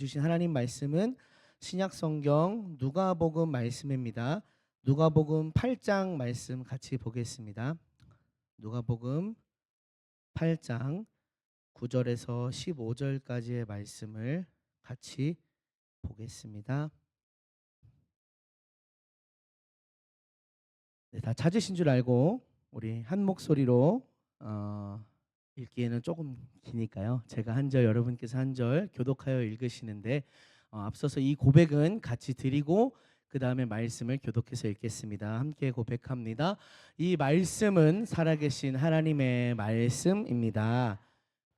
주신 하나님 말씀은 신약 성경 누가복음 말씀입니다. 누가복음 8장 말씀 같이 보겠습니다. 누가복음 8장 9절에서 15절까지의 말씀을 같이 보겠습니다. 네, 다 찾으신 줄 알고 우리 한 목소리로 읽기에는 조금 기니까요. 제가 한 절, 여러분께서 한 절 교독하여 읽으시는데 앞서서 이 고백은 같이 드리고 그 다음에 말씀을 교독해서 읽겠습니다. 함께 고백합니다. 이 말씀은 살아계신 하나님의 말씀입니다.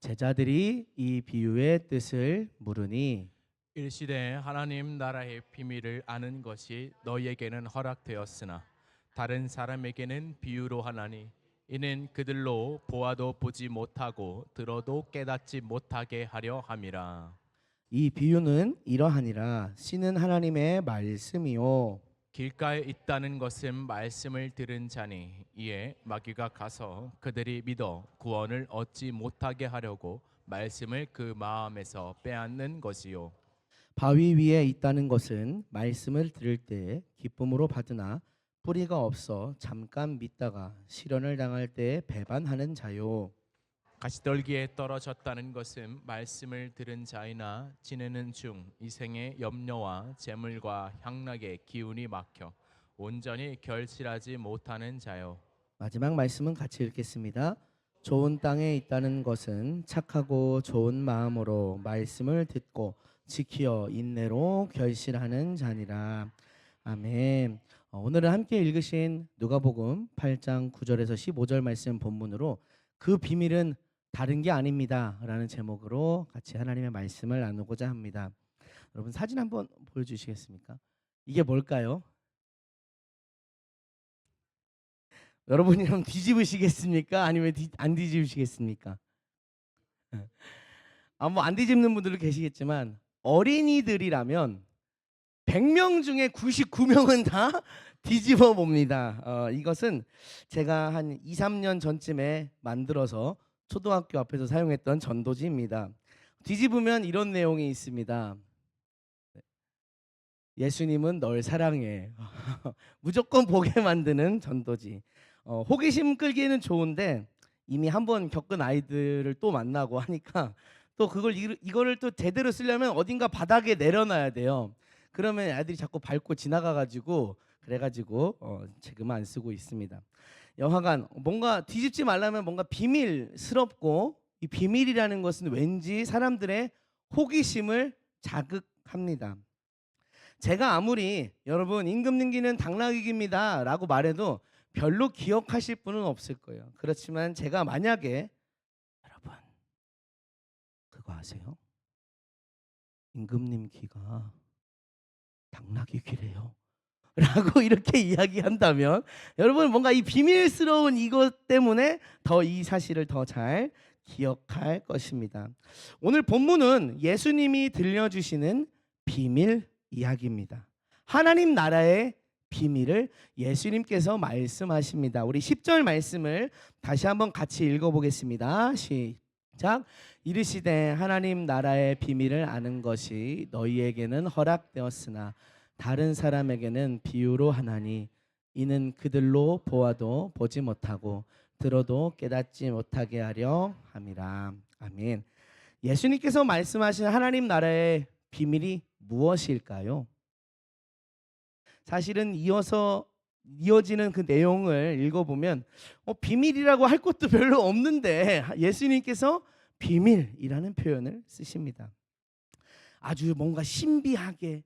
제자들이 이 비유의 뜻을 물으니 일시되 하나님 나라의 비밀을 아는 것이 너희에게는 허락되었으나 다른 사람에게는 비유로 하나니 이는 그들로 보아도 보지 못하고 들어도 깨닫지 못하게 하려 함이라. 이 비유는 이러하니라. 씨는 하나님의 말씀이요 길가에 있다는 것은 말씀을 들은 자니 이에 마귀가 가서 그들이 믿어 구원을 얻지 못하게 하려고 말씀을 그 마음에서 빼앗는 것이요. 바위 위에 있다는 것은 말씀을 들을 때 기쁨으로 받으나 뿌리가 없어 잠깐 믿다가 시련을 당할 때 배반하는 자요. 가시떨기에 떨어졌다는 것은 말씀을 들은 자이나 지내는 중 이생의 염려와 재물과 향락의 기운이 막혀 온전히 결실하지 못하는 자요. 마지막 말씀은 같이 읽겠습니다. 좋은 땅에 있다는 것은 착하고 좋은 마음으로 말씀을 듣고 지키어 인내로 결실하는 자니라. 아멘. 오늘은 함께 읽으신 누가복음 8장 9절에서 15절 말씀 본문으로 그 비밀은 다른 게 아닙니다 라는 제목으로 같이 하나님의 말씀을 나누고자 합니다. 여러분 사진 한번 보여주시겠습니까? 이게 뭘까요? 여러분이 그럼 뒤집으시겠습니까? 아니면 안 뒤집으시겠습니까? 뭐 안 뒤집는 분들도 계시겠지만 어린이들이라면 100명 중에 99명은 다 뒤집어 봅니다. 이것은 제가 한 2, 3년 전쯤에 만들어서 초등학교 앞에서 사용했던 전도지입니다. 뒤집으면 이런 내용이 있습니다. 예수님은 널 사랑해. 무조건 보게 만드는 전도지. 호기심 끌기에는 좋은데 이미 한번 겪은 아이들을 또 만나고 하니까 또 이거를 또 제대로 쓰려면 어딘가 바닥에 내려놔야 돼요. 그러면 아이들이 자꾸 밟고 지나가가지고 그래가지고 지금 안 쓰고 있습니다. 영화관 뭔가 뒤집지 말라면 뭔가 비밀스럽고 이 비밀이라는 것은 왠지 사람들의 호기심을 자극합니다. 제가 아무리 여러분 임금님기는 당나귀기입니다 라고 말해도 별로 기억하실 분은 없을 거예요. 그렇지만 제가 만약에 여러분 그거 아세요? 임금님 귀가 당나귀 귀래요 라고 이렇게 이야기한다면 여러분 뭔가 이 비밀스러운 이것 때문에 더 이 사실을 더 잘 기억할 것입니다. 오늘 본문은 예수님이 들려주시는 비밀 이야기입니다. 하나님 나라의 비밀을 예수님께서 말씀하십니다. 우리 10절 말씀을 다시 한번 같이 읽어보겠습니다. 시작. 이르시되 하나님 나라의 비밀을 아는 것이 너희에게는 허락되었으나 다른 사람에게는 비유로 하나니 이는 그들로 보아도 보지 못하고 들어도 깨닫지 못하게 하려 함이라. 아멘. 예수님께서 말씀하신 하나님 나라의 비밀이 무엇일까요? 사실은 이어지는 그 내용을 읽어보면 비밀이라고 할 것도 별로 없는데 예수님께서 비밀이라는 표현을 쓰십니다. 아주 뭔가 신비하게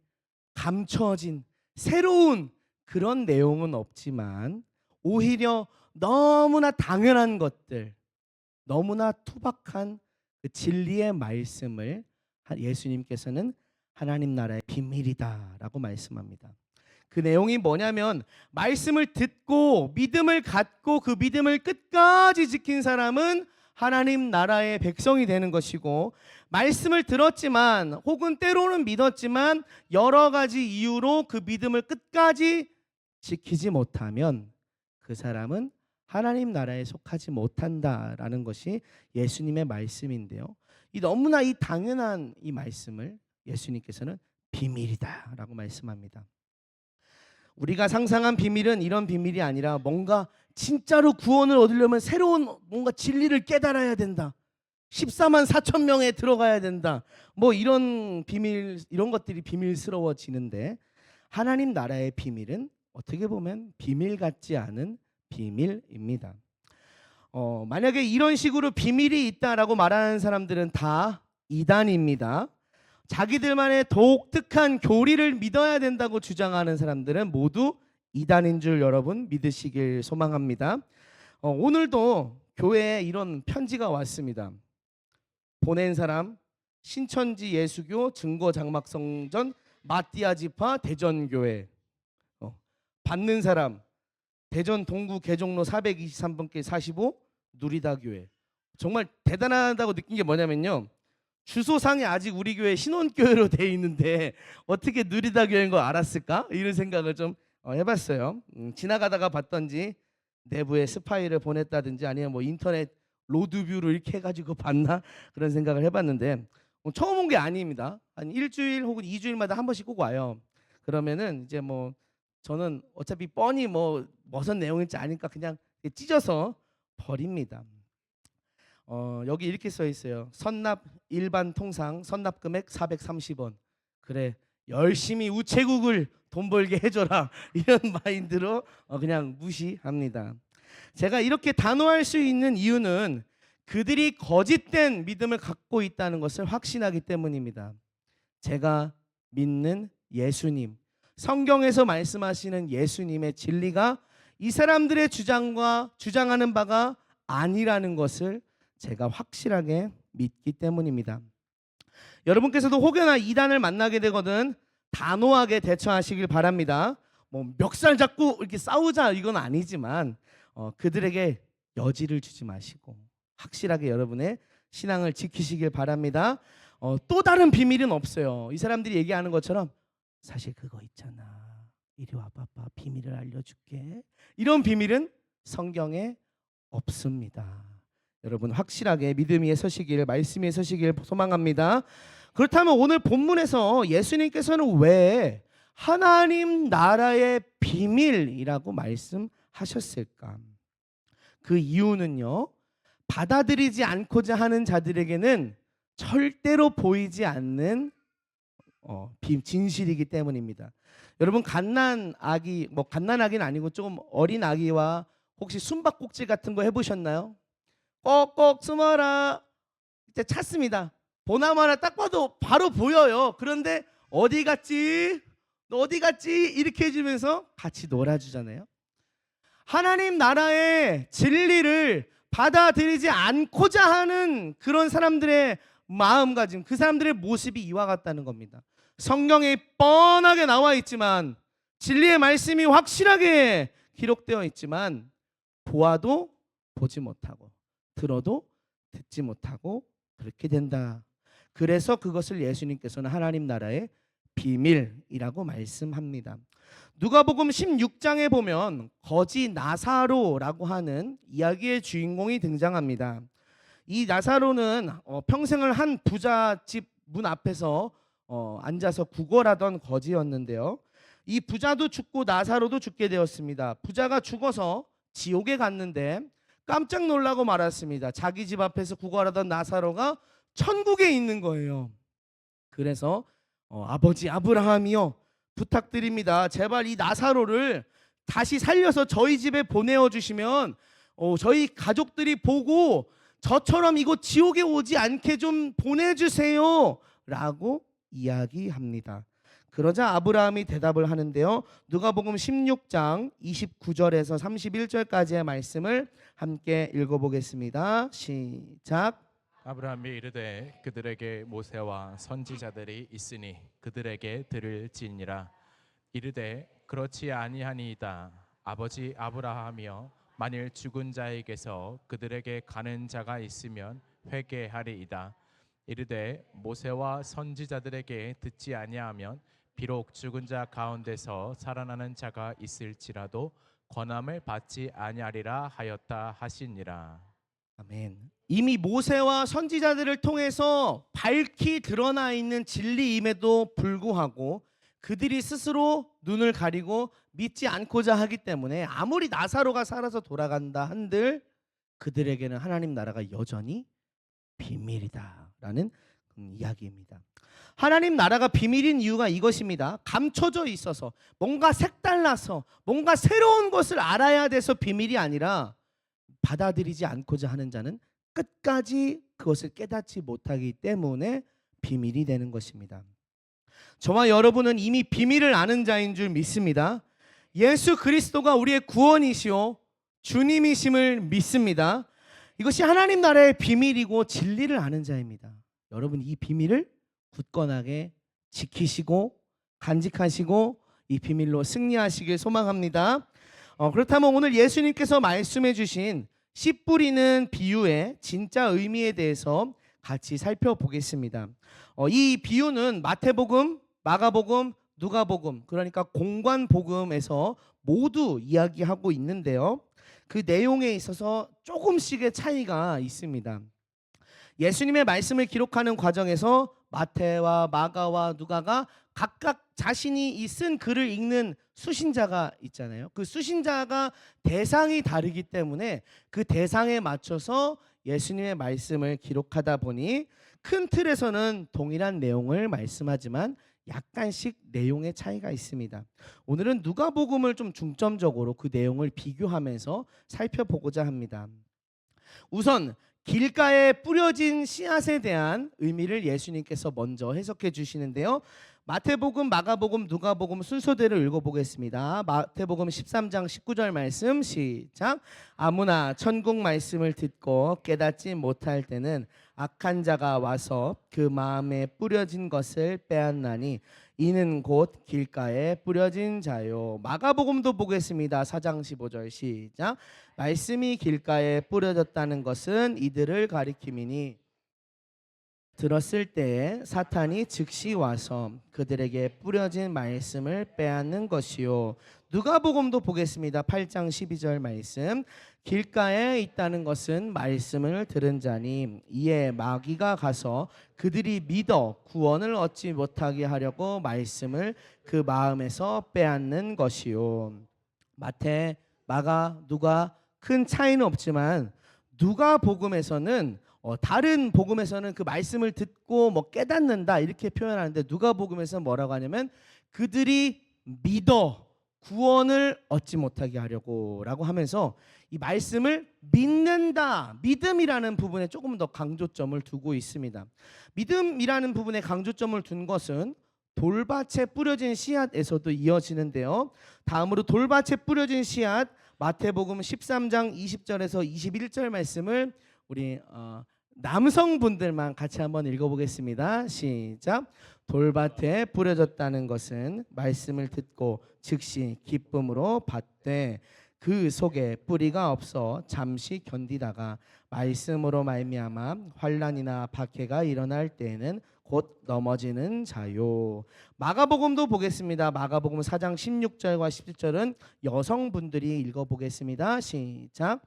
감춰진 새로운 그런 내용은 없지만 오히려 너무나 당연한 것들, 너무나 투박한 그 진리의 말씀을 예수님께서는 하나님 나라의 비밀이다라고 말씀합니다. 그 내용이 뭐냐면 말씀을 듣고 믿음을 갖고 그 믿음을 끝까지 지킨 사람은 하나님 나라의 백성이 되는 것이고, 말씀을 들었지만 혹은 때로는 믿었지만 여러 가지 이유로 그 믿음을 끝까지 지키지 못하면 그 사람은 하나님 나라에 속하지 못한다라는 것이 예수님의 말씀인데요. 이 너무나 이 당연한 이 말씀을 예수님께서는 비밀이다라고 말씀합니다. 우리가 상상한 비밀은 이런 비밀이 아니라 뭔가 진짜로 구원을 얻으려면 새로운 뭔가 진리를 깨달아야 된다. 14만 4천 명에 들어가야 된다. 뭐 이런 비밀, 이런 것들이 비밀스러워지는데, 하나님 나라의 비밀은 어떻게 보면 비밀 같지 않은 비밀입니다. 만약에 이런 식으로 비밀이 있다라고 말하는 사람들은 다 이단입니다. 자기들만의 독특한 교리를 믿어야 된다고 주장하는 사람들은 모두 이단인 줄 여러분 믿으시길 소망합니다. 오늘도 교회에 이런 편지가 왔습니다. 보낸 사람 신천지 예수교 증거장막성전 마띠아 지파 대전교회. 받는 사람 대전 동구 개종로 423번길 45 누리다교회. 정말 대단하다고 느낀 게 뭐냐면요, 주소상에 아직 우리 교회 신혼교회로 돼 있는데 어떻게 누리다교회인 거 알았을까? 이런 생각을 좀 해봤어요. 지나가다가 봤던지 내부에 스파이를 보냈다든지 아니면 뭐 인터넷 로드뷰를 이렇게 해가지고 봤나, 그런 생각을 해봤는데 처음 온 게 아닙니다. 한 일주일 혹은 2주일마다 한 번씩 꼭 와요. 그러면은 이제 뭐 저는 어차피 뻔히 뭐 무슨 내용일지 아니까 그냥 찢어서 버립니다. 여기 이렇게 써 있어요. 선납 일반 통상 선납 금액 430원. 그래, 열심히 우체국을 돈 벌게 해줘라. 이런 마인드로 그냥 무시합니다. 제가 이렇게 단호할 수 있는 이유는 그들이 거짓된 믿음을 갖고 있다는 것을 확신하기 때문입니다. 제가 믿는 예수님, 성경에서 말씀하시는 예수님의 진리가 이 사람들의 주장과 주장하는 바가 아니라는 것을 제가 확실하게 믿기 때문입니다. 여러분께서도 혹여나 이단을 만나게 되거든 단호하게 대처하시길 바랍니다. 뭐 멱살 잡고 이렇게 싸우자 이건 아니지만 그들에게 여지를 주지 마시고 확실하게 여러분의 신앙을 지키시길 바랍니다. 또 다른 비밀은 없어요. 이 사람들이 얘기하는 것처럼 사실 그거 있잖아, 이리 와봐봐, 비밀을 알려줄게, 이런 비밀은 성경에 없습니다. 여러분 확실하게 믿음 위에 서시길, 말씀 위에 서시길 소망합니다. 그렇다면 오늘 본문에서 예수님께서는 왜 하나님 나라의 비밀이라고 말씀하셨을까? 그 이유는요, 받아들이지 않고자 하는 자들에게는 절대로 보이지 않는 진실이기 때문입니다. 여러분 갓난아기, 뭐 갓난아기는 아니고 조금 어린 아기와 혹시 숨바꼭질 같은 거 해보셨나요? 꼭꼭 숨어라, 이제 찾습니다. 보나마나 딱 봐도 바로 보여요. 그런데 어디 갔지? 너 어디 갔지? 이렇게 해주면서 같이 놀아주잖아요. 하나님 나라의 진리를 받아들이지 않고자 하는 그런 사람들의 마음가짐, 그 사람들의 모습이 이와 같다는 겁니다. 성경에 뻔하게 나와 있지만, 진리의 말씀이 확실하게 기록되어 있지만 보아도 보지 못하고 들어도 듣지 못하고 그렇게 된다. 그래서 그것을 예수님께서는 하나님 나라의 비밀이라고 말씀합니다. 누가복음 16장에 보면 거지 나사로라고 하는 이야기의 주인공이 등장합니다. 이 나사로는 평생을 한 부자 집 문 앞에서 앉아서 구걸하던 거지였는데요. 이 부자도 죽고 나사로도 죽게 되었습니다. 부자가 죽어서 지옥에 갔는데 깜짝 놀라고 말았습니다. 자기 집 앞에서 구걸하던 나사로가 천국에 있는 거예요. 그래서 아버지 아브라함이요, 부탁드립니다. 제발 이 나사로를 다시 살려서 저희 집에 보내어 주시면 저희 가족들이 보고 저처럼 이곳 지옥에 오지 않게 좀 보내주세요 라고 이야기합니다. 그러자 아브라함이 대답을 하는데요, 누가복음 16장 29절에서 31절까지의 말씀을 함께 읽어보겠습니다. 시작. 아브라함이 이르되 그들에게 모세와 선지자들이 있으니 그들에게 들을지니라. 이르되 그렇지 아니하니이다. 아버지 아브라함이여, 만일 죽은 자에게서 그들에게 가는 자가 있으면 회개하리이다. 이르되 모세와 선지자들에게 듣지 아니하면 비록 죽은 자 가운데서 살아나는 자가 있을지라도 권함을 받지 아니하리라 하였다 하시니라. 아멘. 이미 모세와 선지자들을 통해서 밝히 드러나 있는 진리임에도 불구하고 그들이 스스로 눈을 가리고 믿지 않고자 하기 때문에 아무리 나사로가 살아서 돌아간다 한들 그들에게는 하나님 나라가 여전히 비밀이다라는 이야기입니다. 하나님 나라가 비밀인 이유가 이것입니다. 감춰져 있어서 뭔가 색달라서 뭔가 새로운 것을 알아야 돼서 비밀이 아니라 받아들이지 않고자 하는 자는 끝까지 그것을 깨닫지 못하기 때문에 비밀이 되는 것입니다. 저와 여러분은 이미 비밀을 아는 자인 줄 믿습니다. 예수 그리스도가 우리의 구원이시오 주님이심을 믿습니다. 이것이 하나님 나라의 비밀이고 진리를 아는 자입니다. 여러분 이 비밀을 굳건하게 지키시고 간직하시고 이 비밀로 승리하시길 소망합니다. 그렇다면 오늘 예수님께서 말씀해 주신 씨 뿌리는 비유의 진짜 의미에 대해서 같이 살펴보겠습니다. 이 비유는 마태복음, 마가복음, 누가복음, 그러니까 공관복음에서 모두 이야기하고 있는데요. 그 내용에 있어서 조금씩의 차이가 있습니다. 예수님의 말씀을 기록하는 과정에서 마태와 마가와 누가가 각각 자신이 이 쓴 글을 읽는 수신자가 있잖아요. 그 수신자가 대상이 다르기 때문에 그 대상에 맞춰서 예수님의 말씀을 기록하다 보니 큰 틀에서는 동일한 내용을 말씀하지만 약간씩 내용의 차이가 있습니다. 오늘은 누가복음을 좀 중점적으로 그 내용을 비교하면서 살펴보고자 합니다. 우선 길가에 뿌려진 씨앗에 대한 의미를 예수님께서 먼저 해석해 주시는데요. 마태복음, 마가복음, 누가복음 순서대로 읽어보겠습니다. 마태복음 13장 19절 말씀 시작. 아무나 천국 말씀을 듣고 깨닫지 못할 때는 악한 자가 와서 그 마음에 뿌려진 것을 빼앗나니 이는 곧 길가에 뿌려진 자요. 마가복음도 보겠습니다. 4장 15절 시작. 말씀이 길가에 뿌려졌다는 것은 이들을 가리킴이니 들었을 때에 사탄이 즉시 와서 그들에게 뿌려진 말씀을 빼앗는 것이요. 누가복음도 보겠습니다. 8장 12절 말씀. 길가에 있다는 것은 말씀을 들은 자니 이에 마귀가 가서 그들이 믿어 구원을 얻지 못하게 하려고 말씀을 그 마음에서 빼앗는 것이요. 마태, 마가, 누가 큰 차이는 없지만 누가복음에서는 다른 복음에서는 그 말씀을 듣고 뭐 깨닫는다 이렇게 표현하는데 누가복음에서는 뭐라고 하냐면 그들이 믿어 구원을 얻지 못하게 하려고라고 하면서 이 말씀을 믿는다, 믿음이라는 부분에 조금 더 강조점을 두고 있습니다. 믿음이라는 부분에 강조점을 둔 것은 돌밭에 뿌려진 씨앗에서도 이어지는데요. 다음으로 돌밭에 뿌려진 씨앗 마태복음 13장 20절에서 21절 말씀을 우리 남성분들만 같이 한번 읽어보겠습니다. 시작. 돌밭에 뿌려졌다는 것은 말씀을 듣고 즉시 기쁨으로 받되 그 속에 뿌리가 없어 잠시 견디다가 말씀으로 말미암아 환난이나 박해가 일어날 때에는 곧 넘어지는 자요. 마가복음도 보겠습니다. 마가복음 4장 16절과 17절은 여성분들이 읽어보겠습니다. 시작.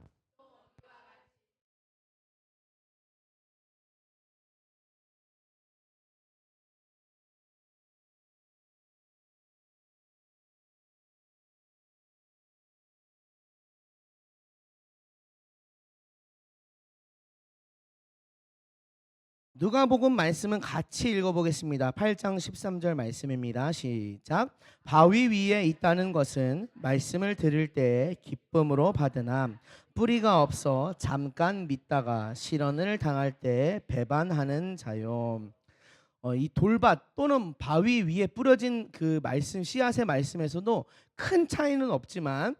누가복음 말씀은 같이 읽어보겠습니다. 8장 13절 말씀입니다. 시작. 바위 위에 있다는 것은 말씀을 들을 때 기쁨으로 받으나 뿌리가 없어 잠깐 믿다가 시련을 당할 때 배반하는 자요. 이 돌밭 또는 바위 위에 뿌려진 그 말씀 씨앗의 말씀에서도 큰 차이는 없지만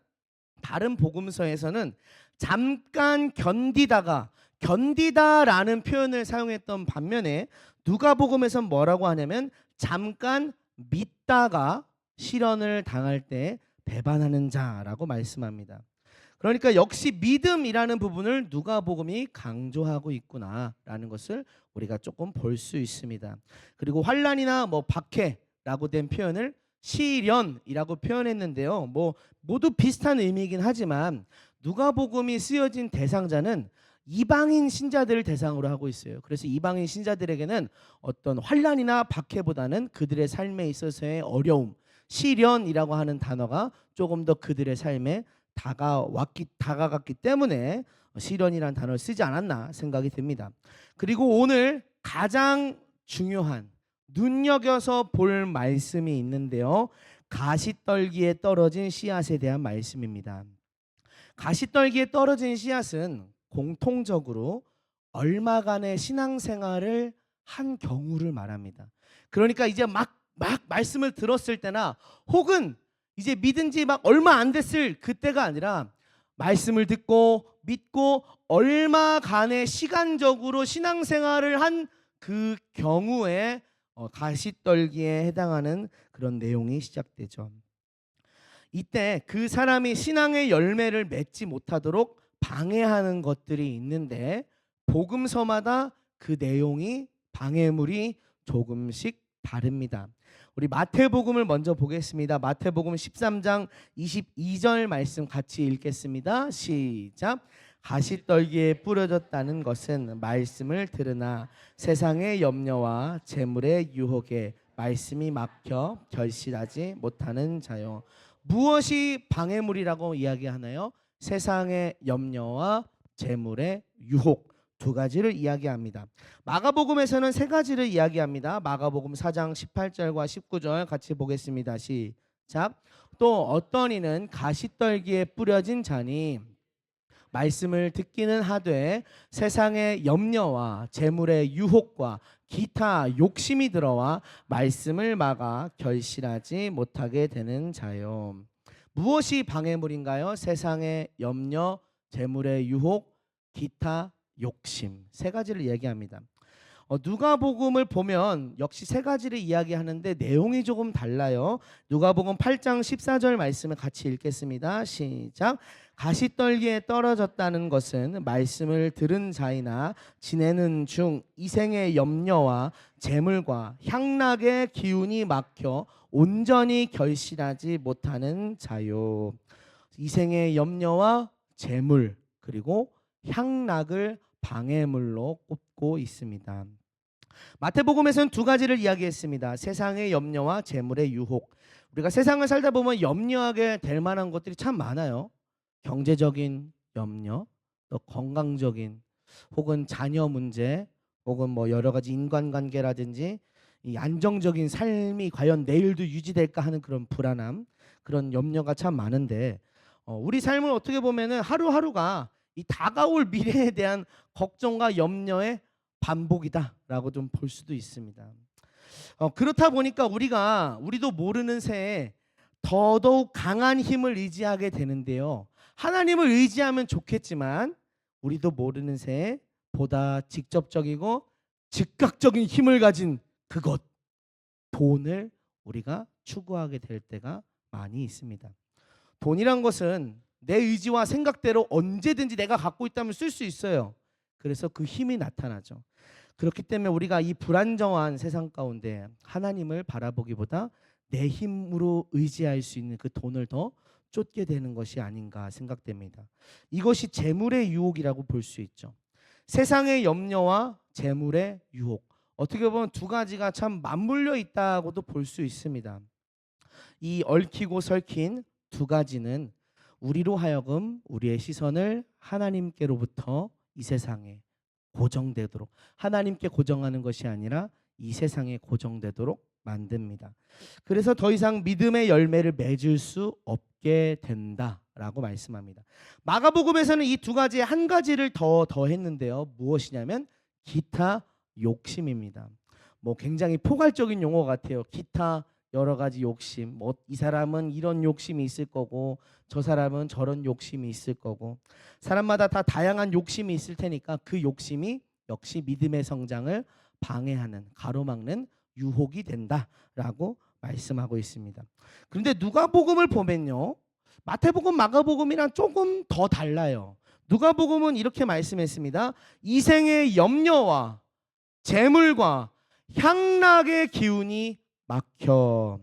다른 복음서에서는 잠깐 견디다라는 표현을 사용했던 반면에 누가복음에서는 뭐라고 하냐면 잠깐 믿다가 시련을 당할 때 배반하는 자라고 말씀합니다. 그러니까 역시 믿음이라는 부분을 누가복음이 강조하고 있구나라는 것을 우리가 조금 볼 수 있습니다. 그리고 환난이나 뭐 박해라고 된 표현을 시련이라고 표현했는데요. 뭐 모두 비슷한 의미이긴 하지만 누가복음이 쓰여진 대상자는 이방인 신자들을 대상으로 하고 있어요. 그래서 이방인 신자들에게는 어떤 환난이나 박해보다는 그들의 삶에 있어서의 어려움, 시련이라고 하는 단어가 조금 더 그들의 삶에 다가갔기 때문에 시련이라는 단어를 쓰지 않았나 생각이 듭니다. 그리고 오늘 가장 중요한 눈여겨서 볼 말씀이 있는데요. 가시떨기에 떨어진 씨앗에 대한 말씀입니다. 가시떨기에 떨어진 씨앗은 공통적으로 얼마간의 신앙생활을 한 경우를 말합니다. 그러니까 이제 막 말씀을 들었을 때나 혹은 이제 믿은 지 막 얼마 안 됐을 그때가 아니라 말씀을 듣고 믿고 얼마간의 시간적으로 신앙생활을 한 그 경우에 가시떨기에 해당하는 그런 내용이 시작되죠. 이때 그 사람이 신앙의 열매를 맺지 못하도록 방해하는 것들이 있는데 복음서마다 그 내용이 방해물이 조금씩 다릅니다. 우리 마태복음을 먼저 보겠습니다. 마태복음 13장 22절 말씀 같이 읽겠습니다. 시작. 가시떨기에 뿌려졌다는 것은 말씀을 들으나 세상의 염려와 재물의 유혹에 말씀이 막혀 결실하지 못하는 자요. 무엇이 방해물이라고 이야기하나요? 세상의 염려와 재물의 유혹 두 가지를 이야기합니다. 마가복음에서는 세 가지를 이야기합니다. 마가복음 4장 18절과 19절 같이 보겠습니다. 시작. 또 어떤 이는 가시떨기에 뿌려진 자니 말씀을 듣기는 하되 세상의 염려와 재물의 유혹과 기타 욕심이 들어와 말씀을 막아 결실하지 못하게 되는 자요. 무엇이 방해물인가요? 세상의 염려, 재물의 유혹, 기타 욕심 세 가지를 얘기합니다. 누가복음을 보면 역시 세 가지를 이야기하는데 내용이 조금 달라요. 누가복음 8장 14절 말씀을 같이 읽겠습니다. 시작. 가시떨기에 떨어졌다는 것은 말씀을 들은 자이나 지내는 중 이생의 염려와 재물과 향락의 기운이 막혀 온전히 결실하지 못하는 자요. 이생의 염려와 재물 그리고 향락을 방해물로 꼽고 있습니다. 마태복음에서는 두 가지를 이야기했습니다. 세상의 염려와 재물의 유혹. 우리가 세상을 살다 보면 염려하게 될 만한 것들이 참 많아요. 경제적인 염려, 또 건강적인 혹은 자녀 문제, 혹은 뭐 여러 가지 인간관계라든지 이 안정적인 삶이 과연 내일도 유지될까 하는 그런 불안함, 그런 염려가 참 많은데 우리 삶을 어떻게 보면은 하루하루가 이 다가올 미래에 대한 걱정과 염려의 반복이다라고 좀 볼 수도 있습니다. 그렇다 보니까 우리도 모르는 새에 더더욱 강한 힘을 의지하게 되는데요. 하나님을 의지하면 좋겠지만 우리도 모르는 새에 보다 직접적이고 즉각적인 힘을 가진 그것, 돈을 우리가 추구하게 될 때가 많이 있습니다. 돈이란 것은 내 의지와 생각대로 언제든지 내가 갖고 있다면 쓸 수 있어요. 그래서 그 힘이 나타나죠. 그렇기 때문에 우리가 이 불안정한 세상 가운데 하나님을 바라보기보다 내 힘으로 의지할 수 있는 그 돈을 더 쫓게 되는 것이 아닌가 생각됩니다. 이것이 재물의 유혹이라고 볼 수 있죠. 세상의 염려와 재물의 유혹. 어떻게 보면 두 가지가 참 맞물려 있다고도 볼 수 있습니다. 이 얽히고 설킨 두 가지는 우리로 하여금 우리의 시선을 하나님께로부터 이 세상에 고정되도록, 하나님께 고정하는 것이 아니라 이 세상에 고정되도록 만듭니다. 그래서 더 이상 믿음의 열매를 맺을 수 없게 된다라고 말씀합니다. 마가복음에서는 이 두 가지에 한 가지를 더했는데요. 무엇이냐면 기타 욕심입니다. 뭐 굉장히 포괄적인 용어 같아요. 기타 여러 가지 욕심. 뭐 이 사람은 이런 욕심이 있을 거고 저 사람은 저런 욕심이 있을 거고 사람마다 다 다양한 욕심이 있을 테니까 그 욕심이 역시 믿음의 성장을 방해하는, 가로막는 유혹이 된다라고 말씀하고 있습니다. 그런데 누가복음을 보면요. 마태복음, 마가복음이랑 조금 더 달라요. 누가복음은 이렇게 말씀했습니다. 이생의 염려와 재물과 향락의 기운이 막혀.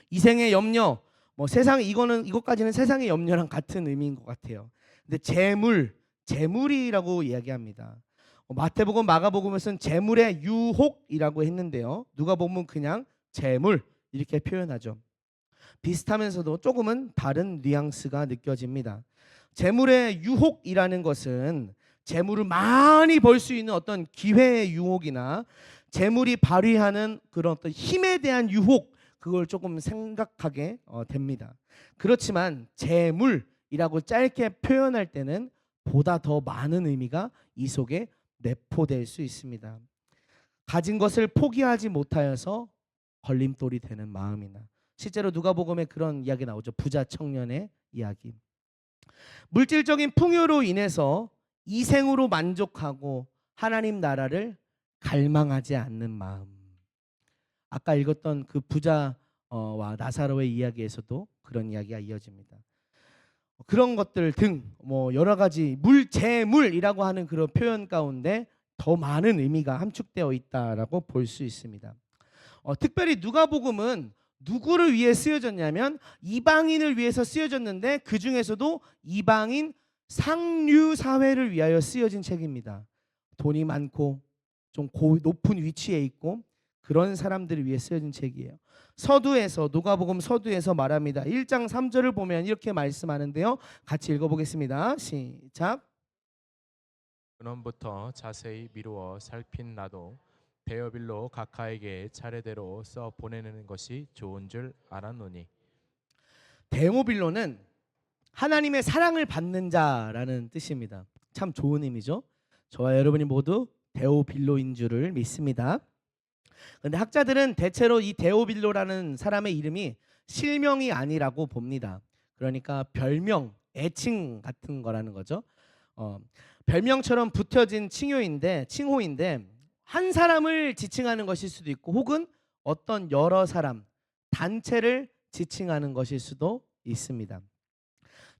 이생의 염려, 뭐 세상 이것까지는 세상의 염려랑 같은 의미인 것 같아요. 근데 재물, 재물이라고 이야기합니다. 마태복음, 마가복음에서는 재물의 유혹이라고 했는데요. 누가복음은 그냥 재물 이렇게 표현하죠. 비슷하면서도 조금은 다른 뉘앙스가 느껴집니다. 재물의 유혹이라는 것은 재물을 많이 벌 수 있는 어떤 기회의 유혹이나 재물이 발휘하는 그런 어떤 힘에 대한 유혹, 그걸 조금 생각하게 됩니다. 그렇지만 재물이라고 짧게 표현할 때는 보다 더 많은 의미가 이 속에 내포될 수 있습니다. 가진 것을 포기하지 못하여서 걸림돌이 되는 마음이나, 실제로 누가복음에 그런 이야기 나오죠. 부자 청년의 이야기. 물질적인 풍요로 인해서 이생으로 만족하고 하나님 나라를 갈망하지 않는 마음. 아까 읽었던 그 부자와 나사로의 이야기에서도 그런 이야기가 이어집니다. 그런 것들 등 여러 가지 재물이라고 하는 그런 표현 가운데 더 많은 의미가 함축되어 있다라고 볼 수 있습니다. 특별히 누가복음은 누구를 위해 쓰여졌냐면 이방인을 위해서 쓰여졌는데, 그 중에서도 이방인 상류 사회를 위하여 쓰여진 책입니다. 돈이 많고 좀 높은 위치에 있고 그런 사람들을 위해 쓰여진 책이에요. 서두에서, 누가복음 서두에서 말합니다. 1장 3절을 보면 이렇게 말씀하는데요. 같이 읽어보겠습니다. 시작. 근원부터 자세히 미루어 살핀 나도 데어빌로 각하에게 차례대로 써 보내는 것이 좋은 줄 알았노니. 데오빌로는 하나님의 사랑을 받는 자라는 뜻입니다. 참 좋은 의미죠. 저와 여러분이 모두 데오빌로인 줄을 믿습니다. 그런데 학자들은 대체로 이 데오빌로라는 사람의 이름이 실명이 아니라고 봅니다. 그러니까 별명, 애칭 같은 거라는 거죠. 별명처럼 붙여진 칭호인데 한 사람을 지칭하는 것일 수도 있고, 혹은 어떤 여러 사람, 단체를 지칭하는 것일 수도 있습니다.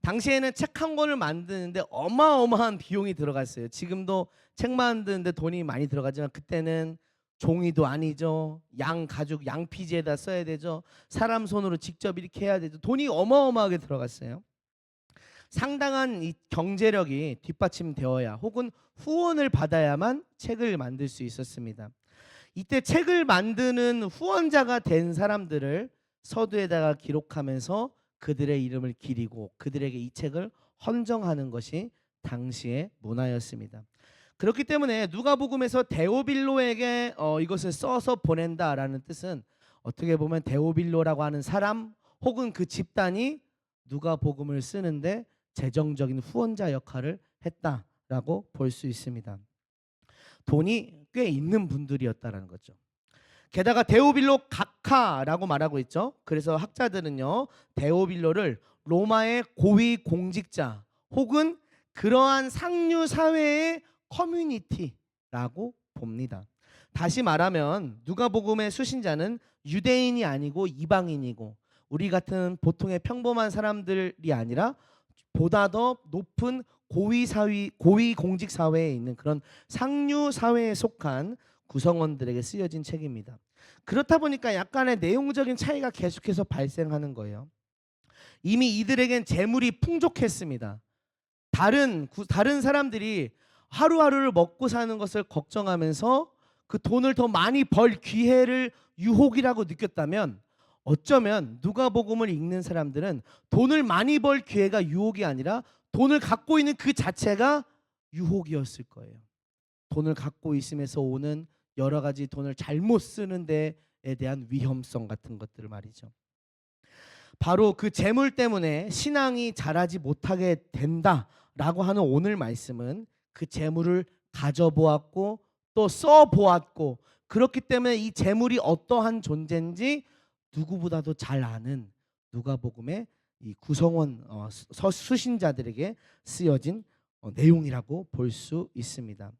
당시에는 책 한 권을 만드는데 어마어마한 비용이 들어갔어요. 지금도 책 만드는데 돈이 많이 들어가지만 그때는 종이도 아니죠. 가죽 양피지에다 써야 되죠. 사람 손으로 직접 이렇게 해야 되죠. 돈이 어마어마하게 들어갔어요. 상당한 이 경제력이 뒷받침되어야, 혹은 후원을 받아야만 책을 만들 수 있었습니다. 이때 책을 만드는 후원자가 된 사람들을 서두에다가 기록하면서 그들의 이름을 기리고 그들에게 이 책을 헌정하는 것이 당시의 문화였습니다. 그렇기 때문에 누가복음에서 데오빌로에게 이것을 써서 보낸다라는 뜻은, 어떻게 보면 데오빌로라고 하는 사람 혹은 그 집단이 누가복음을 쓰는데 재정적인 후원자 역할을 했다라고 볼 수 있습니다. 돈이 꽤 있는 분들이었다라는 거죠. 게다가 데오빌로 각하라고 말하고 있죠. 그래서 학자들은요, 데오빌로를 로마의 고위 공직자 혹은 그러한 상류 사회의 커뮤니티라고 봅니다. 다시 말하면 누가복음의 수신자는 유대인이 아니고 이방인이고, 우리 같은 보통의 평범한 사람들이 아니라 보다 더 높은 고위 공직 사회에 있는 그런 상류 사회에 속한 구성원들에게 쓰여진 책입니다. 그렇다 보니까 약간의 내용적인 차이가 계속해서 발생하는 거예요. 이미 이들에겐 재물이 풍족했습니다. 다른 사람들이 하루하루를 먹고 사는 것을 걱정하면서 그 돈을 더 많이 벌 기회를 유혹이라고 느꼈다면, 어쩌면 누가복음을 읽는 사람들은 돈을 많이 벌 기회가 유혹이 아니라 돈을 갖고 있는 그 자체가 유혹이었을 거예요. 돈을 갖고 있으면서 오는 여러 가지 돈을 잘못 쓰는 데에 대한 위험성 같은 것들을 말이죠. 바로 그 재물 때문에 신앙이 자라지 못하게 된다라고 하는 오늘 말씀은 그 재물을 가져보았고 또 써보았고, 그렇기 때문에 이 재물이 어떠한 존재인지 누구보다도 잘 아는 누가복음의 이 구성원 수신자들에게 쓰여진 내용이라고 볼 수 있습니다.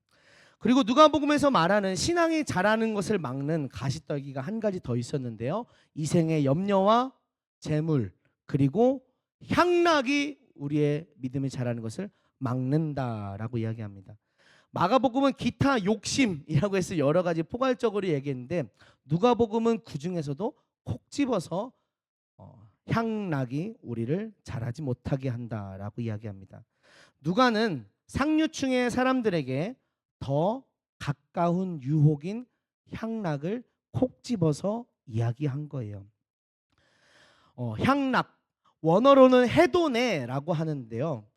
그리고 누가복음에서 말하는 신앙이 자라는 것을 막는 가시떨기가 한 가지 더 있었는데요. 이생의 염려와 재물, 그리고 향락이 우리의 믿음이 자라는 것을 막는다라고 이야기합니다. 마가복음은 기타 욕심이라고 해서 여러 가지 포괄적으로 얘기했는데, 누가복음은 그 중에서도 콕 집어서 향락이 우리를 자라지 못하게 한다라고 이야기합니다. 누가는 상류층의 사람들에게 더 가까운 유혹인 향락을 콕 집어서 이야기한 거예요. 향락 원어로는 해도네라고 하는데요.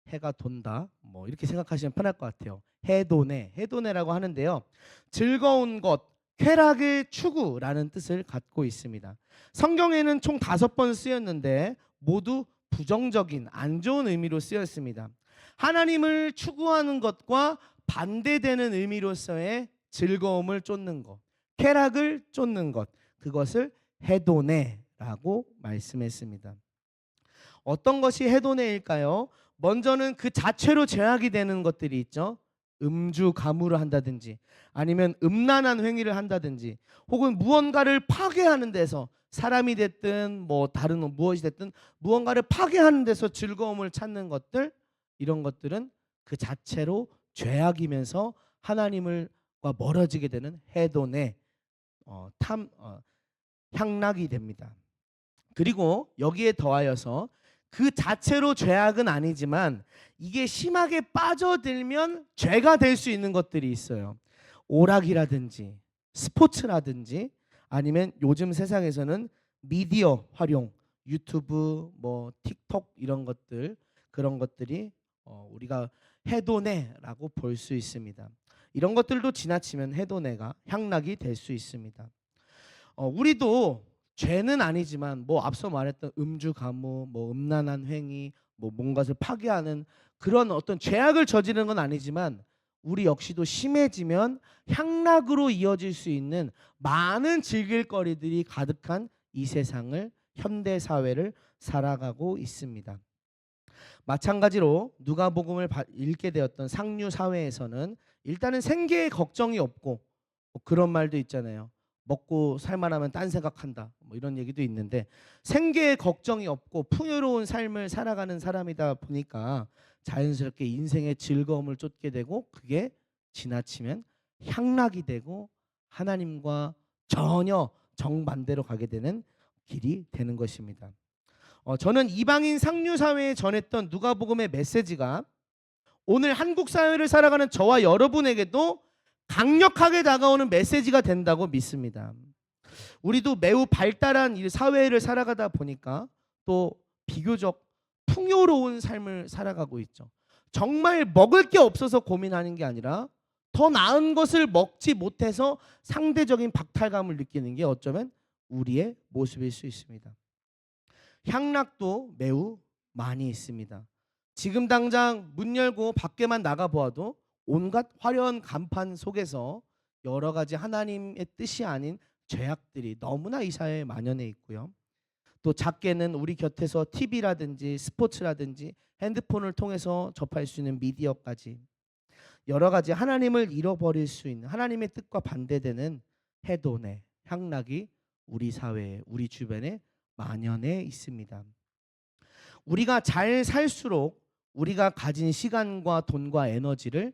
해가 돈다 뭐 이렇게 생각하시면 편할 것 같아요. 해도네라고 하는데요. 즐거운 것, 쾌락의 추구라는 뜻을 갖고 있습니다. 성경에는 총 5번 쓰였는데 모두 부정적인 안 좋은 의미로 쓰였습니다. 하나님을 추구하는 것과 반대되는 의미로서의 즐거움을 쫓는 것, 쾌락을 쫓는 것, 그것을 해도네라고 말씀했습니다. 어떤 것이 해도네일까요? 먼저는 그 자체로 제약이 되는 것들이 있죠. 음주 가무를 한다든지 아니면 음란한 행위를 한다든지 혹은 무언가를 파괴하는 데서 사람이 됐든 뭐 다른 무엇이 됐든 무언가를 파괴하는 데서 즐거움을 찾는 것들, 이런 것들은 그 자체로 죄악이면서 하나님과 멀어지게 되는 해도네 향락이 됩니다. 그리고 여기에 더하여서 그 자체로 죄악은 아니지만 이게 심하게 빠져들면 죄가 될 수 있는 것들이 있어요. 오락이라든지 스포츠라든지 아니면 요즘 세상에서는 미디어 활용, 유튜브, 뭐 틱톡 이런 것들, 그런 것들이 우리가 해도네라고 볼 수 있습니다. 이런 것들도 지나치면 해도네가 향락이 될 수 있습니다. 우리도 죄는 아니지만 뭐 앞서 말했던 음주 가무, 뭐 음란한 행위, 뭐 뭔가를 파괴하는 그런 어떤 죄악을 저지르는 건 아니지만 우리 역시도 심해지면 향락으로 이어질 수 있는 많은 즐길거리들이 가득한 이 세상을, 현대 사회를 살아가고 있습니다. 마찬가지로 누가복음을 읽게 되었던 상류 사회에서는 일단은 생계에 걱정이 없고 뭐 그런 말도 있잖아요. 먹고 살만하면 딴 생각한다 뭐 이런 얘기도 있는데 생계에 걱정이 없고 풍요로운 삶을 살아가는 사람이다 보니까 자연스럽게 인생의 즐거움을 쫓게 되고 그게 지나치면 향락이 되고 하나님과 전혀 정반대로 가게 되는 길이 되는 것입니다. 저는 이방인 상류 사회에 전했던 누가복음의 메시지가 오늘 한국 사회를 살아가는 저와 여러분에게도 강력하게 다가오는 메시지가 된다고 믿습니다. 우리도 매우 발달한 이 사회를 살아가다 보니까 또 비교적 풍요로운 삶을 살아가고 있죠. 정말 먹을 게 없어서 고민하는 게 아니라 더 나은 것을 먹지 못해서 상대적인 박탈감을 느끼는 게 어쩌면 우리의 모습일 수 있습니다. 향락도 매우 많이 있습니다. 지금 당장 문 열고 밖에만 나가 보아도 온갖 화려한 간판 속에서 여러 가지 하나님의 뜻이 아닌 죄악들이 너무나 이 사회에 만연해 있고요. 또 작게는 우리 곁에서 TV라든지 스포츠라든지 핸드폰을 통해서 접할 수 있는 미디어까지 여러 가지 하나님을 잃어버릴 수 있는 하나님의 뜻과 반대되는 해도네, 향락이 우리 사회에, 우리 주변에 만연해 있습니다. 우리가 잘 살수록 우리가 가진 시간과 돈과 에너지를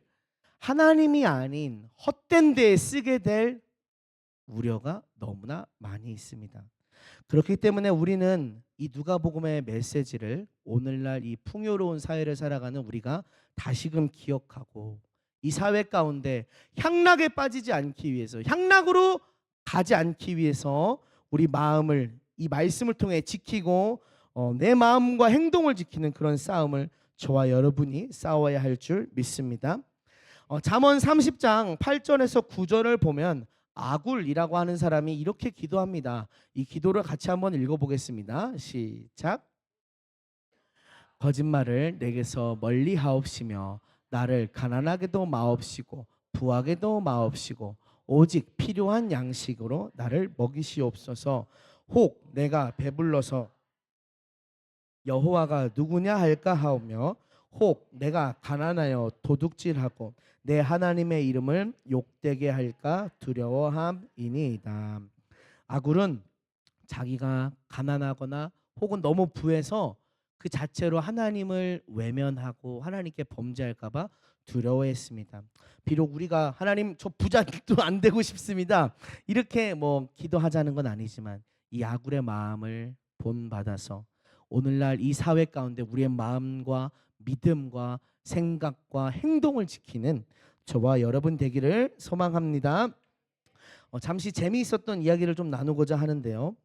하나님이 아닌 헛된 데에 쓰게 될 우려가 너무나 많이 있습니다. 그렇기 때문에 우리는 이 누가복음의 메시지를 오늘날 이 풍요로운 사회를 살아가는 우리가 다시금 기억하고 이 사회 가운데 향락에 빠지지 않기 위해서, 향락으로 가지 않기 위해서 우리 마음을 이 말씀을 통해 지키고 내 마음과 행동을 지키는 그런 싸움을 저와 여러분이 싸워야 할 줄 믿습니다. 잠언 30장 8절에서 9절을 보면 아굴이라고 하는 사람이 이렇게 기도합니다. 이 기도를 같이 한번 읽어보겠습니다. 시작. 거짓말을 내게서 멀리 하옵시며 나를 가난하게도 마옵시고 부하게도 마옵시고 오직 필요한 양식으로 나를 먹이시옵소서. 혹 내가 배불러서 여호와가 누구냐 할까 하오며 혹 내가 가난하여 도둑질하고 내 하나님의 이름을 욕되게 할까 두려워함이니이다. 아굴은 자기가 가난하거나 혹은 너무 부해서 그 자체로 하나님을 외면하고 하나님께 범죄할까 봐 두려워했습니다. 비록 우리가 하나님 저 부자도 안 되고 싶습니다 이렇게 뭐 기도하자는 건 아니지만 이 아굴의 마음을 본받아서 오늘날 이 사회 가운데 우리의 마음과 믿음과 생각과 행동을 지키는 저와 여러분 되기를 소망합니다. 잠시 재미있었던 이야기를 좀 나누고자 하는데요.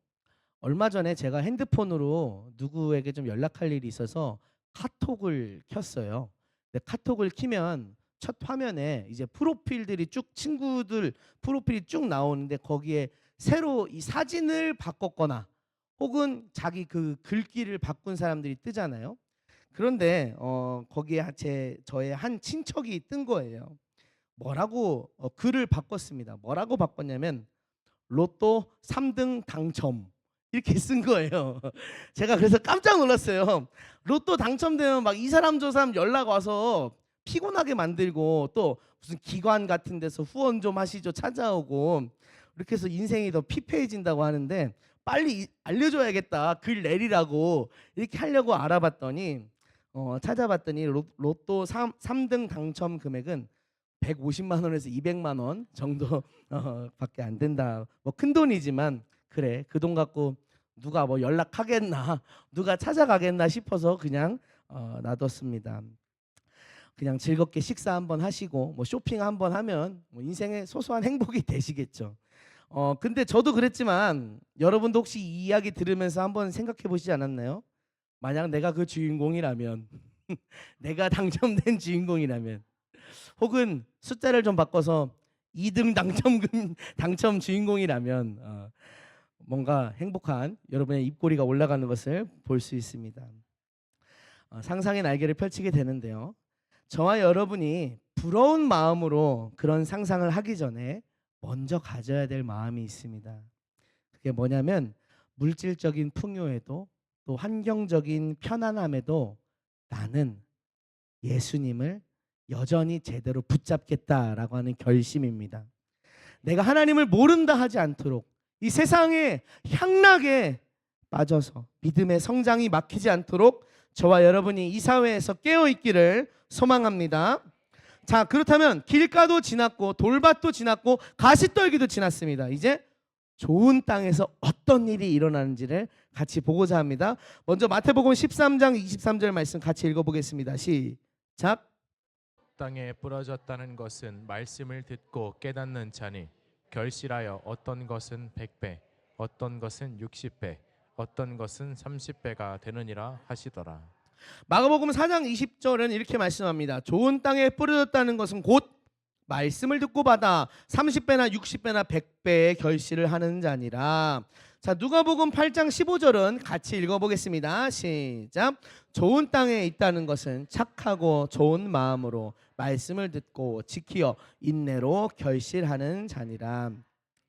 얼마 전에 제가 핸드폰으로 누구에게 좀 연락할 일이 있어서 카톡을 켰어요. 근데 카톡을 키면 첫 화면에 이제 프로필들이 쭉 친구들 프로필이 쭉 나오는데 거기에 새로 이 사진을 바꿨거나 혹은 자기 그 글귀를 바꾼 사람들이 뜨잖아요. 그런데 거기에 저의 한 친척이 뜬 거예요. 뭐라고 글을 바꿨습니다. 뭐라고 바꿨냐면 로또 3등 당첨 이렇게 쓴 거예요. 제가 그래서 깜짝 놀랐어요. 로또 당첨되면 막 이 사람 저 사람 연락 와서 피곤하게 만들고 또 무슨 기관 같은 데서 후원 좀 하시죠 찾아오고 이렇게 해서 인생이 더 피폐해진다고 하는데 빨리 알려줘야겠다 글 내리라고 이렇게 하려고 알아봤더니 찾아봤더니 로또 3등 당첨 금액은 150만 원에서 200만 원 정도 밖에 안 된다. 뭐 큰 돈이지만 그래 그 돈 갖고 누가 뭐 연락하겠나 누가 찾아가겠나 싶어서 그냥 놔뒀습니다. 그냥 즐겁게 식사 한번 하시고 뭐 쇼핑 한번 하면 뭐 인생의 소소한 행복이 되시겠죠. 근데 저도 그랬지만 여러분도 혹시 이 이야기 들으면서 한번 생각해 보시지 않았나요? 만약 내가 그 주인공이라면 내가 당첨된 주인공이라면 혹은 숫자를 좀 바꿔서 2등 당첨 주인공이라면 뭔가 행복한 여러분의 입꼬리가 올라가는 것을 볼 수 있습니다. 상상의 날개를 펼치게 되는데요. 저와 여러분이 부러운 마음으로 그런 상상을 하기 전에 먼저 가져야 될 마음이 있습니다. 그게 뭐냐면 물질적인 풍요에도 또 환경적인 편안함에도 나는 예수님을 여전히 제대로 붙잡겠다라고 하는 결심입니다. 내가 하나님을 모른다 하지 않도록 이 세상의 향락에 빠져서 믿음의 성장이 막히지 않도록 저와 여러분이 이 사회에서 깨어 있기를 소망합니다. 자, 그렇다면 길가도 지났고 돌밭도 지났고 가시떨기도 지났습니다. 이제 좋은 땅에서 어떤 일이 일어나는지를 같이 보고자 합니다. 먼저 마태복음 13장 23절 말씀 같이 읽어보겠습니다. 시작. 땅에 부러졌다는 것은 말씀을 듣고 깨닫는 자니 결실하여 어떤 것은 100배, 어떤 것은 60배, 어떤 것은 30배가 되느니라 하시더라. 마가복음 4장 20절은 이렇게 말씀합니다. 좋은 땅에 뿌려졌다는 것은 곧 말씀을 듣고 받아 30배나 60배나 100배의 결실을 하는 자니라. 자, 누가복음 8장 15절은 같이 읽어보겠습니다. 시작. 좋은 땅에 있다는 것은 착하고 좋은 마음으로 말씀을 듣고 지키어 인내로 결실하는 자니라.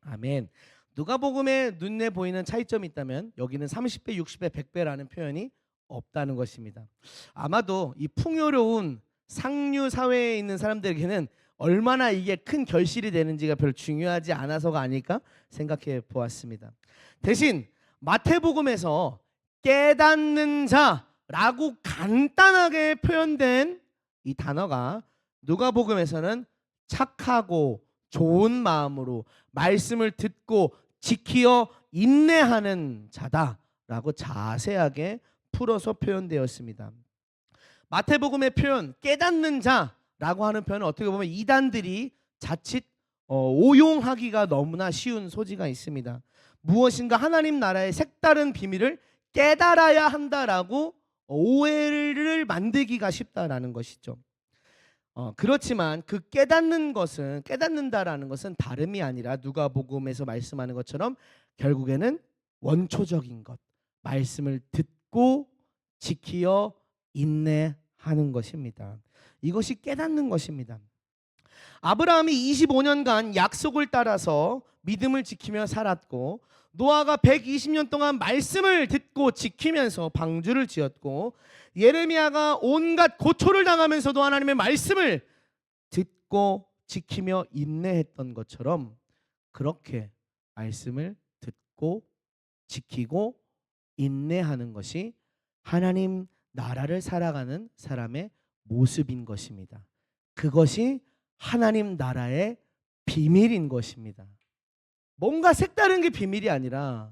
아멘. 누가복음에 눈에 보이는 차이점이 있다면 여기는 30배, 60배, 100배라는 표현이 없다는 것입니다. 아마도 이 풍요로운 상류 사회에 있는 사람들에게는 얼마나 이게 큰 결실이 되는지가 별로 중요하지 않아서가 아닐까 생각해 보았습니다. 대신 마태복음에서 깨닫는 자라고 간단하게 표현된 이 단어가 누가복음에서는 착하고 좋은 마음으로 말씀을 듣고 지키어 인내하는 자다라고 자세하게 풀어서 표현되었습니다. 마태복음의 표현 깨닫는 자라고 하는 표현은 어떻게 보면 이단들이 자칫 오용하기가 너무나 쉬운 소지가 있습니다. 무엇인가 하나님 나라의 색다른 비밀을 깨달아야 한다라고 오해를 만들기가 쉽다라는 것이죠. 그렇지만 그 깨닫는다라는 것은 다름이 아니라 누가복음에서 말씀하는 것처럼 결국에는 원초적인 것, 말씀을 듣고 지키어 인내하는 것입니다. 이것이 깨닫는 것입니다. 아브라함이 25년간 약속을 따라서 믿음을 지키며 살았고 노아가 120년 동안 말씀을 듣고 지키면서 방주를 지었고 예레미야가 온갖 고초를 당하면서도 하나님의 말씀을 듣고 지키며 인내했던 것처럼 그렇게 말씀을 듣고 지키고 인내하는 것이 하나님 나라를 살아가는 사람의 모습인 것입니다. 그것이 하나님 나라의 비밀인 것입니다. 뭔가 색다른 게 비밀이 아니라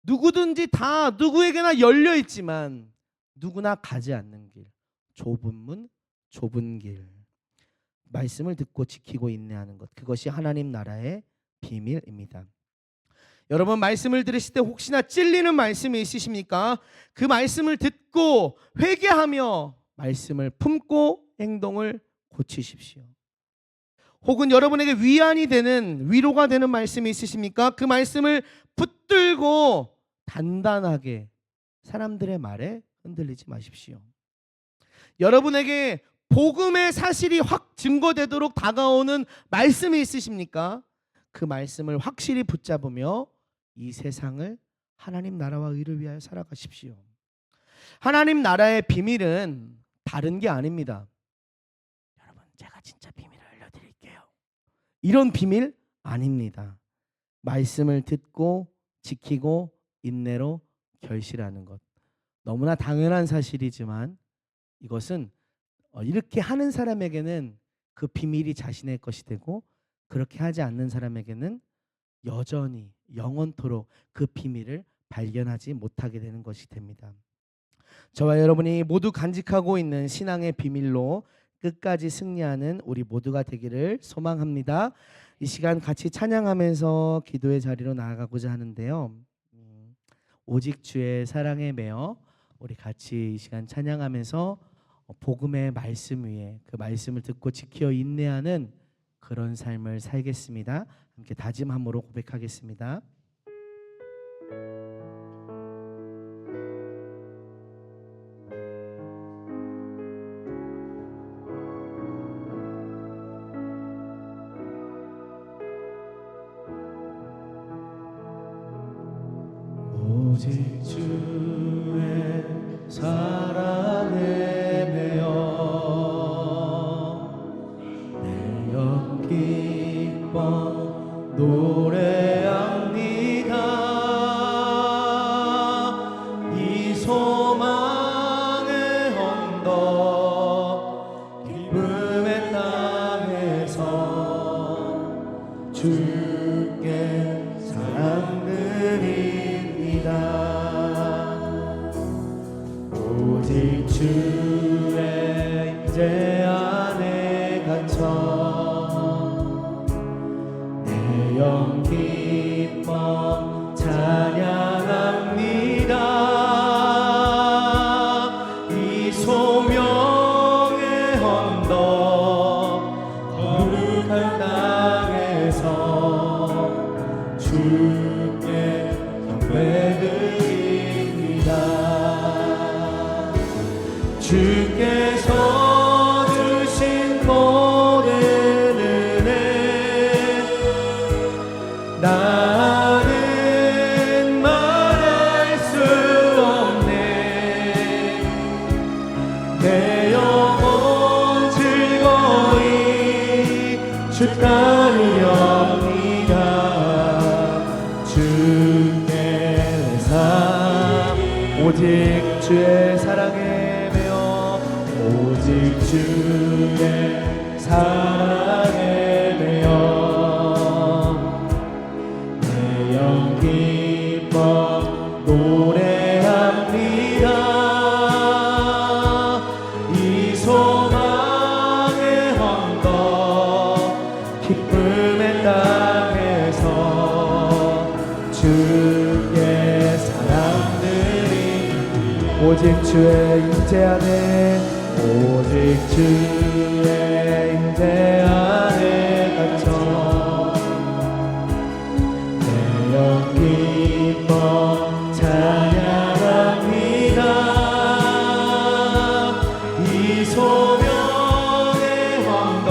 누구든지 다 누구에게나 열려 있지만 누구나 가지 않는 길, 좁은 문, 좁은 길. 말씀을 듣고 지키고 인내하는 것, 그것이 하나님 나라의 비밀입니다. 여러분, 말씀을 들으실 때 혹시나 찔리는 말씀이 있으십니까? 그 말씀을 듣고 회개하며 말씀을 품고 행동을 고치십시오. 혹은 여러분에게 위안이 되는, 위로가 되는 말씀이 있으십니까? 그 말씀을 붙들고 단단하게 사람들의 말에 흔들리지 마십시오. 여러분에게 복음의 사실이 확 증거되도록 다가오는 말씀이 있으십니까? 그 말씀을 확실히 붙잡으며 이 세상을 하나님 나라와 의를 위하여 살아가십시오. 하나님 나라의 비밀은 다른 게 아닙니다. 여러분, 제가 진짜 비밀을 알려드릴게요. 이런 비밀 아닙니다. 말씀을 듣고 지키고 인내로 결실하는 것. 너무나 당연한 사실이지만 이것은 이렇게 하는 사람에게는 그 비밀이 자신의 것이 되고, 그렇게 하지 않는 사람에게는 여전히 영원토록 그 비밀을 발견하지 못하게 되는 것이 됩니다. 저와 여러분이 모두 간직하고 있는 신앙의 비밀로 끝까지 승리하는 우리 모두가 되기를 소망합니다. 이 시간 같이 찬양하면서 기도의 자리로 나아가고자 하는데요. 오직 주의 사랑에 매여 우리 같이 이 시간 찬양하면서 복음의 말씀 위에 그 말씀을 듣고 지켜 인내하는 그런 삶을 살겠습니다. 함께 다짐함으로 고백하겠습니다. 오직 주의 사랑에 매여 내 영 기뻐 노래합니다. 이 소망의 언덕 기쁨의 땅에서 주께 사랑드립니다. 오직 주의 임재 안에 갇혀 내 영 기뻐 찬양합니다. 이 소명의 언덕 거룩한 땅에서 주께 경배드립니다. 주께서 주신 모든 은혜 나는 말할 수 없네. 내 영혼 즐거이 주 따르렵니다. 주께 사 오직 주의 사랑에 매여 오직 주의 사랑에 매여 내 영 기뻐 노래합니다. 이 소망의 언덕 기쁨의 땅에서 주께 사랑드리 오직 주의 임재 안에 오직 주의 임재 안에 갇혀 내 영 기뻐 찬양합니다. 이 소명의 언덕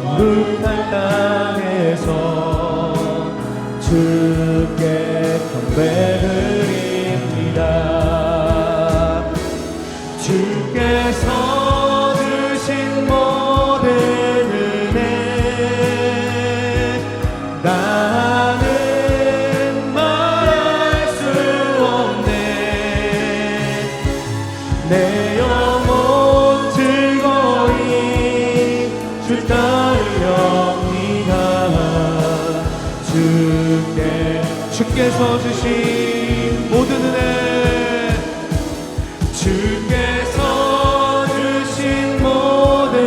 거룩한 땅에서 주께 경배드립니다. 주께서 주신 모든 은혜 나는 말할 수 없네. 내 영혼 즐거이 주 따르렵니다. 주셔서 주신 모든 은혜, 주께서 주신 모든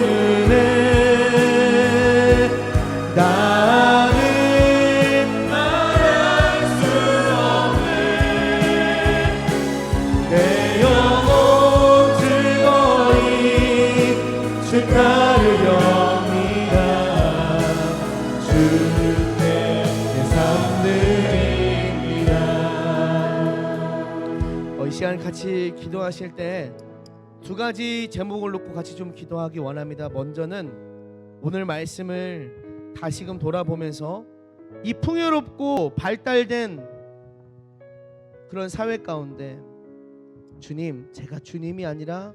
은혜 나는 말할 수 없네. 내 영혼 즐거이 주 따르렵니다. 주께 내 삶 드립니다. 이 시간 같이 기도하실 때 두 가지 제목을 놓고 같이 좀 기도하기 원합니다. 먼저는 오늘 말씀을 다시금 돌아보면서 이 풍요롭고 발달된 그런 사회 가운데 주님, 제가 주님이 아니라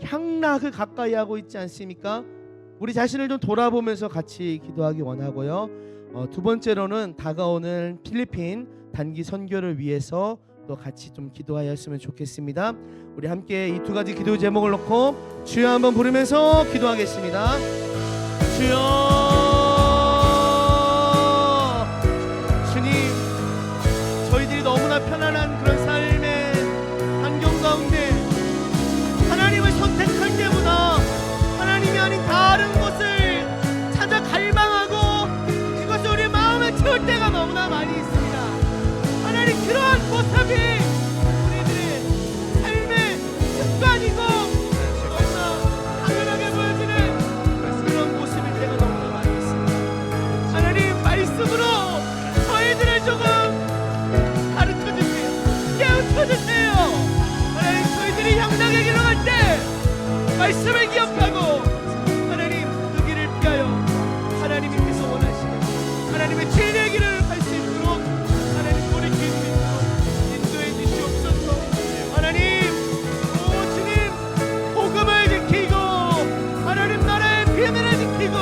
향락을 가까이 하고 있지 않습니까? 우리 자신을 좀 돌아보면서 같이 기도하기 원하고요. 두 번째로는 다가오는 필리핀 단기 선교를 위해서 또 같이 좀 기도하였으면 좋겠습니다. 우리 함께 이 두 가지 기도 제목을 놓고 주여 한번 부르면서 기도하겠습니다. 주여, 주님, 저희들이 너무나 편안한 그런 삶의 환경 가운데 하나님을 선택한 게보다 하나님이 아닌 다른 곳을 찾아 갈망하고 그것을 우리 마음에 채울 때가 너무나 많이 있습니다. 하나님, 그러한 모습이 우리들의 삶의 습관이고 너무나 당연하게 보여지는 그런 모습일 때가 너무나 많이 있습니다. 하나님, 말씀으로 저희들을 조금 가르쳐주세요. 깨우쳐주세요. 하나님, 저희들이 향락의 길을 갈 때 말씀을 기억하고 하나님 그 길을 피하여 하나님께서 원하시는 하나님의 진리의 길을 갈 수 있도록 하나님 돌이킬 수 있도록 인도해 주시옵소서. 하나님, 오 주님, 복음을 지키고 하나님 나라의 비밀을 지키고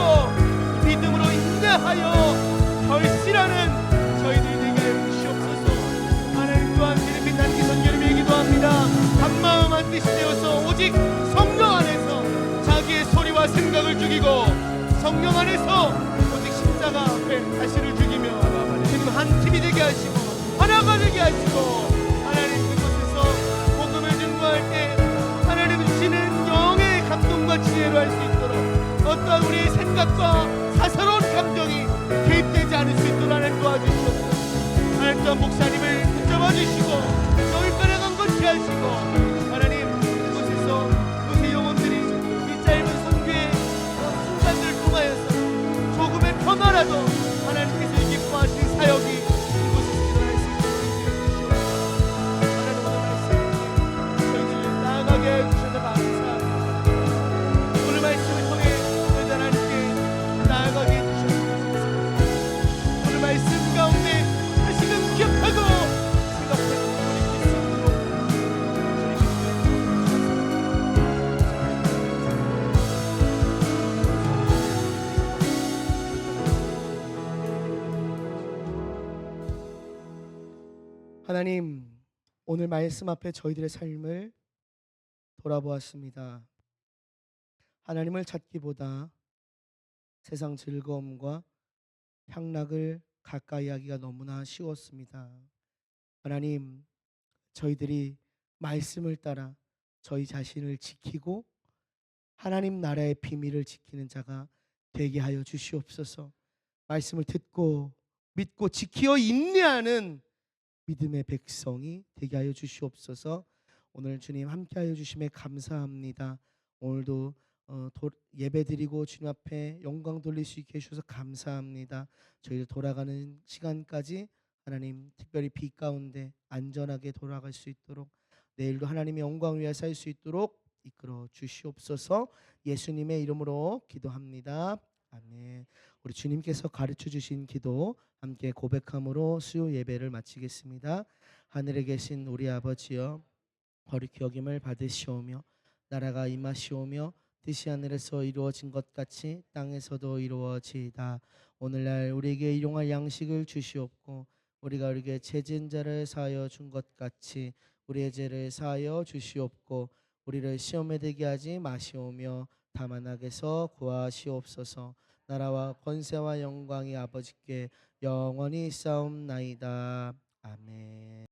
믿음으로 인내하여 결실하는 저희들 되게 하여 주시옵소서. 하나님 또한 필리핀 단기 선교를 위해 기도합니다. 한마음 한뜻이 되어서 오직 성령 안에서 자기의 소리와 생각을 죽이고 성령 안에서 오직 십자가 앞에 자신을 죽이며 주님 한 팀이 되게 하시고 하나가 되게 하시고 하나님 그곳에서 복음을 증거할 때 하나님 주시는 영의 감동과 지혜로 할 수 있도록 어떠한 우리의 생각과 사사로운 감정이 개입되지 않을 수 있도록 하나님 도와주시옵소서. 하나님 또한 목사님을 붙잡아 주시고 여기까지 간 것이 하시고 하나님 그곳에서 그곳의 영혼들이 이 짧은 선교의 순간들을 통하여서 조금의 평화라도 하나님께서 기뻐하신 사역이 이곳에서 일어날 수 있도록 주시옵소서. 하나님 오늘 말씀 저희들을 나아가게 해주셔서 감사합니다. 오늘 말씀을 통해 저희들 하나님께 나아가게 해주셔서 오늘 말씀 가운데 다시금 기억하고 생각하고 돌이킬 수 있도록 하나님, 오늘 말씀 앞에 저희들의 삶을 돌아보았습니다. 하나님을 찾기보다 세상 즐거움과 향락을 가까이 하기가 너무나 쉬웠습니다. 하나님, 저희들이 말씀을 따라 저희 자신을 지키고 하나님 나라의 비밀을 지키는 자가 되게 하여 주시옵소서. 말씀을 듣고 믿고 지키어 인내하는 믿음의 백성이 되게 하여 주시옵소서. 오늘 주님 함께하여 주심에 감사합니다. 오늘도 예배드리고 주님 앞에 영광 돌릴 수 있게 해주셔서 감사합니다. 저희들 돌아가는 시간까지 하나님 특별히 비 가운데 안전하게 돌아갈 수 있도록 내일도 하나님의 영광 위에 살 수 있도록 이끌어 주시옵소서. 예수님의 이름으로 기도합니다. 아멘. 우리 주님께서 가르쳐 주신 기도 함께 고백함으로 수요 예배를 마치겠습니다. 하늘에 계신 우리 아버지여, 거룩히 여김을 받으시오며 나라가 임하시오며 뜻이 하늘에서 이루어진 것 같이 땅에서도 이루어지이다. 오늘날 우리에게 일용할 양식을 주시옵고 우리가 우리에게 죄진 자를 사하여 준 것 같이 우리의 죄를 사하여 주시옵고 우리를 시험에 들게 하지 마시오며 다만 악에서 구하시옵소서. 나라와 권세와 영광이 아버지께 영원히 있사옵나이다. 아멘.